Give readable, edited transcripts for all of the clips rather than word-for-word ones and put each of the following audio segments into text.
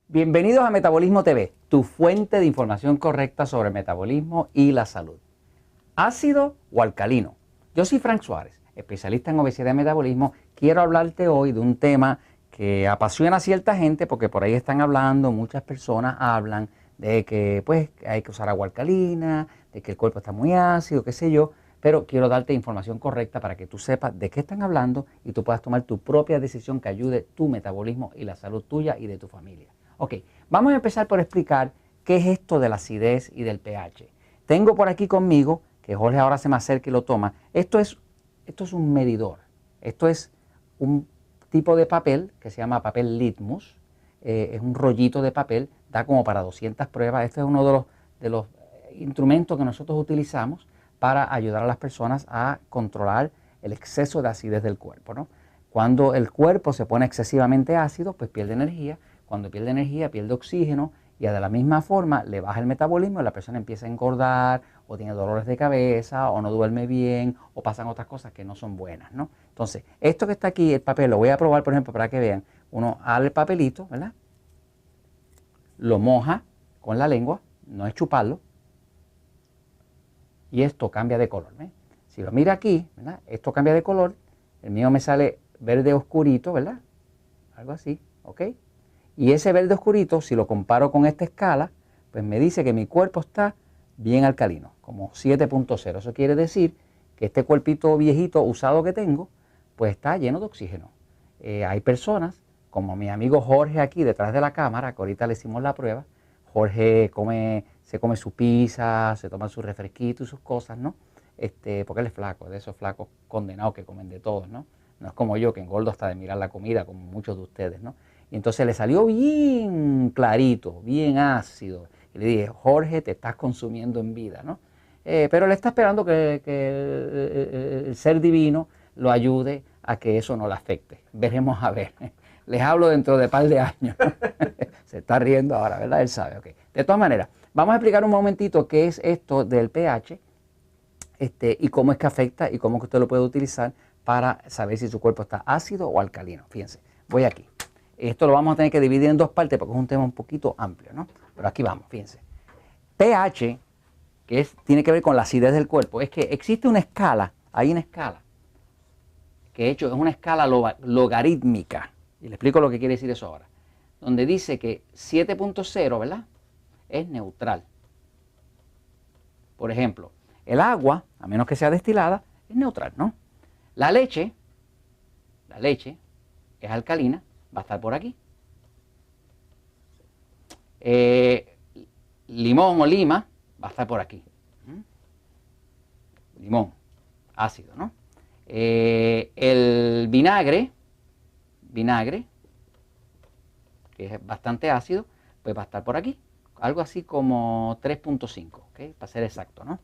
Bienvenidos a Metabolismo TV, tu fuente de información correcta sobre el metabolismo y la salud. ¿Ácido o alcalino? Yo soy Frank Suárez, especialista en obesidad y metabolismo. Quiero hablarte hoy de un tema que apasiona a cierta gente porque por ahí están hablando, muchas personas hablan de que pues, hay que usar agua alcalina, de que el cuerpo está muy ácido, qué sé yo, pero quiero darte información correcta para que tú sepas de qué están hablando y tú puedas tomar tu propia decisión que ayude tu metabolismo y la salud tuya y de tu familia. Ok, vamos a empezar por explicar qué es esto de la acidez y del pH. Tengo por aquí conmigo, que Jorge ahora se me acerca y lo toma, esto es un medidor. Esto es un tipo de papel que se llama papel litmus. Es un rollito de papel, da como para 200 pruebas. Este es uno de los instrumentos que nosotros utilizamos para ayudar a las personas a controlar el exceso de acidez del cuerpo, ¿no? Cuando el cuerpo se pone excesivamente ácido, pues pierde energía. Cuando pierde energía, pierde oxígeno y de la misma forma le baja el metabolismo y la persona empieza a engordar o tiene dolores de cabeza o no duerme bien o pasan otras cosas que no son buenas, ¿no? Entonces, esto que está aquí, el papel, lo voy a probar, por ejemplo, para que vean. Uno abre el papelito, ¿verdad? Lo moja con la lengua, no es chuparlo, y esto cambia de color, ¿ves? Si lo mira aquí, ¿verdad? Esto cambia de color, el mío me sale verde oscurito, ¿verdad? Algo así, ¿ok? Y ese verde oscurito, si lo comparo con esta escala, pues me dice que mi cuerpo está bien alcalino, como 7.0. Eso quiere decir que este cuerpito viejito usado que tengo, pues está lleno de oxígeno. Hay personas, como mi amigo Jorge aquí detrás de la cámara, que ahorita le hicimos la prueba. Jorge se come su pizza, se toma su refresquito y sus cosas, ¿no? Porque él es flaco, de esos flacos condenados que comen de todos, ¿no? No es como yo, que engordo hasta de mirar la comida, como muchos de ustedes, ¿no? Y entonces le salió bien clarito, bien ácido. Y le dije, Jorge, te estás consumiendo en vida, ¿no? Pero le está esperando que el ser divino lo ayude a que eso no le afecte. Veremos a ver. Les hablo dentro de un par de años. Se está riendo ahora, ¿verdad? Él sabe, ok. De todas maneras, vamos a explicar un momentito qué es esto del pH y cómo es que afecta y cómo que usted lo puede utilizar para saber si su cuerpo está ácido o alcalino. Fíjense, voy aquí. Esto lo vamos a tener que dividir en dos partes porque es un tema un poquito amplio, ¿no? Pero aquí vamos, fíjense. pH, que tiene que ver con la acidez del cuerpo, es que existe una escala, hay una escala, que de hecho es una escala logarítmica, y le explico lo que quiere decir eso ahora, donde dice que 7.0, ¿verdad?, es neutral. Por ejemplo, el agua, a menos que sea destilada, es neutral, ¿no? La leche es alcalina, va a estar por aquí. Limón o lima va a estar por aquí. Limón, ácido, ¿no? El vinagre, que es bastante ácido, pues va a estar por aquí. Algo así como 3.5, ¿ok? Para ser exacto, ¿no?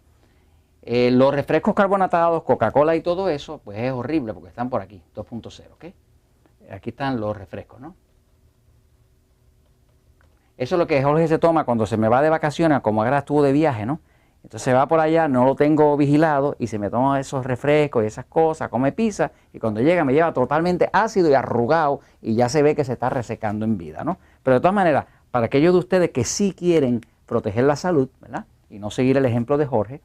Los refrescos carbonatados, Coca-Cola y todo eso, pues es horrible porque están por aquí, 2.0, ¿ok? Aquí están los refrescos, ¿no? Eso es lo que Jorge se toma cuando se me va de vacaciones, como ahora estuvo de viaje, ¿no? Entonces se va por allá, no lo tengo vigilado y se me toma esos refrescos y esas cosas, come pizza y cuando llega me lleva totalmente ácido y arrugado y ya se ve que se está resecando en vida, ¿no? Pero de todas maneras, para aquellos de ustedes que sí quieren proteger la salud, ¿verdad?, y no seguir el ejemplo de Jorge,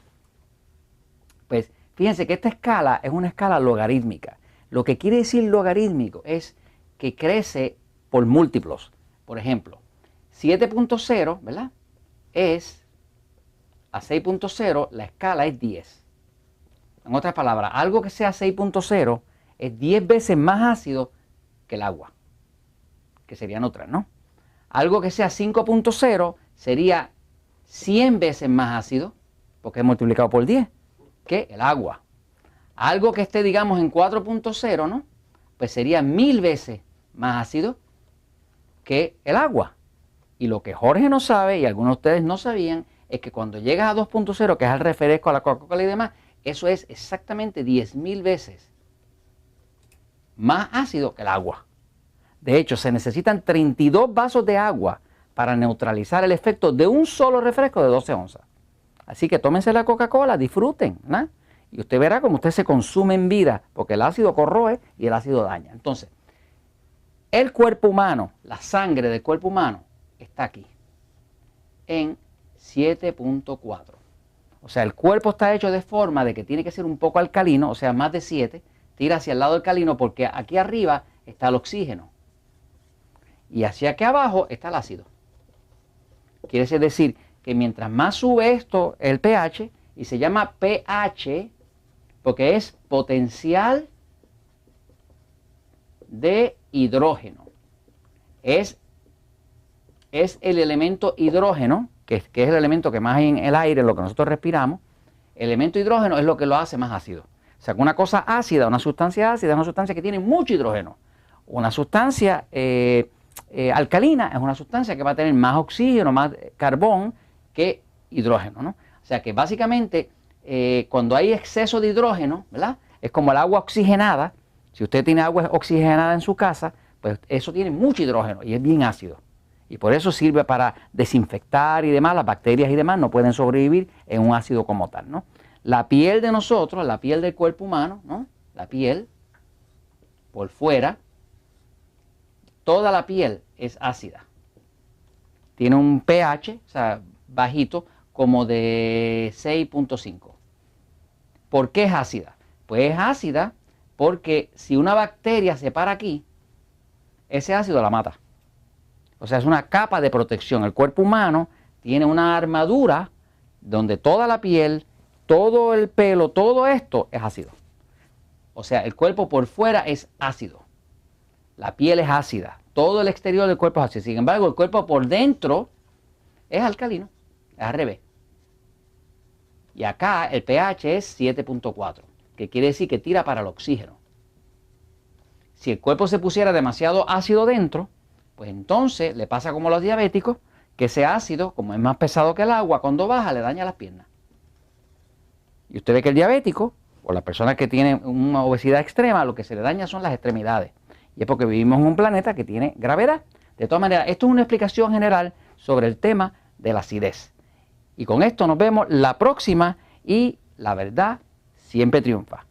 pues fíjense que esta escala es una escala logarítmica. Lo que quiere decir logarítmico es que crece por múltiplos. Por ejemplo, 7.0, ¿verdad?, es a 6.0, la escala es 10. En otras palabras, algo que sea 6.0 es 10 veces más ácido que el agua, que serían otras, ¿no? Algo que sea 5.0 sería 100 veces más ácido, porque es multiplicado por 10, que el agua. Algo que esté, digamos, en 4.0, ¿no?, pues sería 1000 veces más ácido que el agua. Y lo que Jorge no sabe, y algunos de ustedes no sabían, es que cuando llegas a 2.0, que es el refresco, a la Coca-Cola y demás, eso es exactamente 10.000 veces más ácido que el agua. De hecho, se necesitan 32 vasos de agua para neutralizar el efecto de un solo refresco de 12 onzas. Así que tómense la Coca-Cola, disfruten, ¿no? Y usted verá cómo usted se consume en vida, porque el ácido corroe y el ácido daña. Entonces, el cuerpo humano, la sangre del cuerpo humano, está aquí, en 7.4. O sea, el cuerpo está hecho de forma de que tiene que ser un poco alcalino, o sea, más de 7, tira hacia el lado alcalino porque aquí arriba está el oxígeno y hacia aquí abajo está el ácido. Quiere decir que mientras más sube esto, el pH, y se llama pH porque es potencial de hidrógeno. Es el elemento hidrógeno, que es el elemento que más hay en el aire, lo que nosotros respiramos. El elemento hidrógeno es lo que lo hace más ácido. O sea, que una cosa ácida, una sustancia ácida, es una sustancia que tiene mucho hidrógeno. Una sustancia alcalina es una sustancia que va a tener más oxígeno, más carbón que hidrógeno, ¿no? O sea que básicamente cuando hay exceso de hidrógeno, ¿verdad? Es como el agua oxigenada. Si usted tiene agua oxigenada en su casa, pues eso tiene mucho hidrógeno y es bien ácido. Y por eso sirve para desinfectar y demás, las bacterias y demás no pueden sobrevivir en un ácido como tal, ¿no? La piel de nosotros, la piel del cuerpo humano, ¿no? La piel, por fuera, toda la piel es ácida. Tiene un pH, o sea, bajito, como de 6.5. ¿Por qué es ácida? Pues es ácida porque si una bacteria se para aquí, ese ácido la mata. O sea, es una capa de protección. El cuerpo humano tiene una armadura donde toda la piel, todo el pelo, todo esto es ácido. O sea, el cuerpo por fuera es ácido. La piel es ácida. Todo el exterior del cuerpo es ácido. Sin embargo, el cuerpo por dentro es alcalino. Es al revés. Y acá el pH es 7.4, que quiere decir que tira para el oxígeno. Si el cuerpo se pusiera demasiado ácido dentro, pues entonces le pasa como a los diabéticos, que ese ácido, como es más pesado que el agua, cuando baja le daña las piernas. Y usted ve que el diabético, o la persona que tiene una obesidad extrema, lo que se le daña son las extremidades. Y es porque vivimos en un planeta que tiene gravedad. De todas maneras, esto es una explicación general sobre el tema de la acidez. Y con esto nos vemos la próxima y la verdad siempre triunfa.